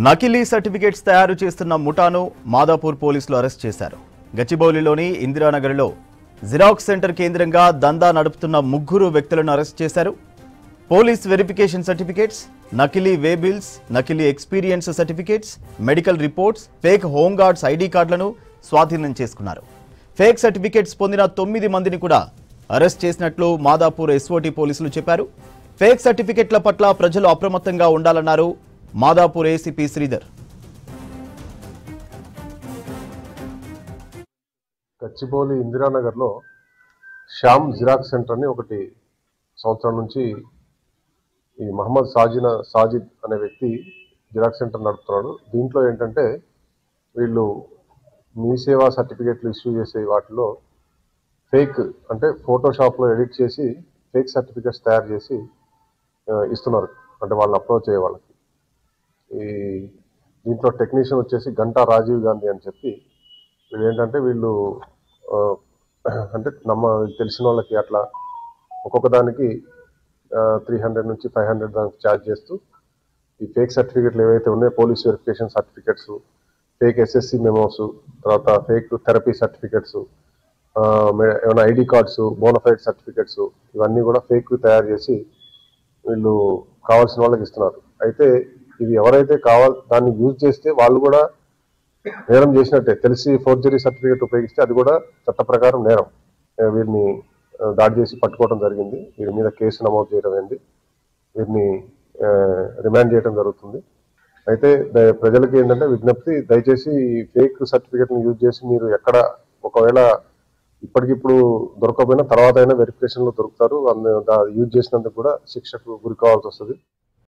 నకిలీ సర్టిఫికేట్స్ తయారు చేస్తున్న ముఠాను మాదాపూర్ పోలీసులు అరెస్ట్ చేశారు. గచ్చిబౌలిలోని ఇందిరానగర్లో జిరాక్స్ సెంటర్ కేంద్రంగా దందా నడుపుతున్న ముగ్గురు వ్యక్తులను అరెస్ట్ చేశారు. పోలీస్ వెరిఫికేషన్ సర్టిఫికేట్స్, నకిలీ వే బిల్స్, నకిలీ experience certificates, medical reports, fake home guards ID కార్డులను స్వాధీనం చేసుకున్నారు. ఫేక్ సర్టిఫికేట్స్ పొందిన 9 మందిని కూడా అరెస్ట్ చేసినట్లు మాదాపూర్ ఎస్ఓటీ పోలీసులు చెప్పారు. ఫేక్ సర్టిఫికేట్ల పట్ల ప్రజలు అప్రమత్తంగా ఉండాలన్నారు మాదాపూర్ ఏసీపీ శ్రీధర్. గచ్చిబౌలి ఇందిరానగర్లో శ్యామ్ జిరాక్స్ సెంటర్ అని ఒకటి సంవత్సరం నుంచి ఈ మహమ్మద్ సాజిద్ అనే వ్యక్తి జిరాక్స్ సెంటర్ నడుపుతున్నాడు. దీంట్లో ఏంటంటే వీళ్ళు మీ సేవా సర్టిఫికేట్లు ఇష్యూ చేసే వాటిలో ఫేక్ అంటే ఫోటోషాప్లో ఎడిట్ చేసి ఫేక్ సర్టిఫికేట్స్ తయారు చేసి ఇస్తున్నారు. అంటే వాళ్ళని అప్రోచ్ అయ్యే వాళ్ళకి ఈ దీంట్లో టెక్నీషియన్ వచ్చేసి గంటా రాజీవ్ గాంధీ అని చెప్పి వీళ్ళు ఏంటంటే వీళ్ళు అంటే తెలిసిన వాళ్ళకి అట్లా ఒక్కొక్క దానికి 300 నుంచి 500 దానికి ఛార్జ్ చేస్తూ ఈ ఫేక్ సర్టిఫికెట్లు ఏవైతే ఉన్నాయో police verification certificates, fake SSC memos, తర్వాత ఫేక్ థెరపీ సర్టిఫికెట్స్, ఏమైనా ఐడి కార్డ్స్, బోనఫైడ్ సర్టిఫికెట్స్, ఇవన్నీ కూడా ఫేక్ తయారు చేసి వీళ్ళు కావాల్సిన వాళ్ళకి ఇస్తున్నారు. అయితే ఇవి ఎవరైతే దాన్ని యూజ్ చేస్తే వాళ్ళు కూడా నేరం చేసినట్టే. తెలిసి ఫోర్జరీ సర్టిఫికేట్ ఉపయోగిస్తే అది కూడా చట్ట ప్రకారం నేరం. వీరిని దాడి చేసి పట్టుకోవడం జరిగింది. వీరి మీద కేసు నమోదు చేయడం అయింది. వీరిని రిమాండ్ చేయడం జరుగుతుంది. అయితే ప్రజలకి ఏంటంటే విజ్ఞప్తి, దయచేసి ఈ ఫేక్ సర్టిఫికేట్ని యూజ్ చేసి మీరు ఎక్కడ ఒకవేళ ఇప్పటికిప్పుడు దొరకకపోయినా తర్వాత అయినా వెరిఫికేషన్లో దొరుకుతారు. యూజ్ చేసినందుకు కూడా శిక్షకు గురి కావాల్సి వస్తుంది.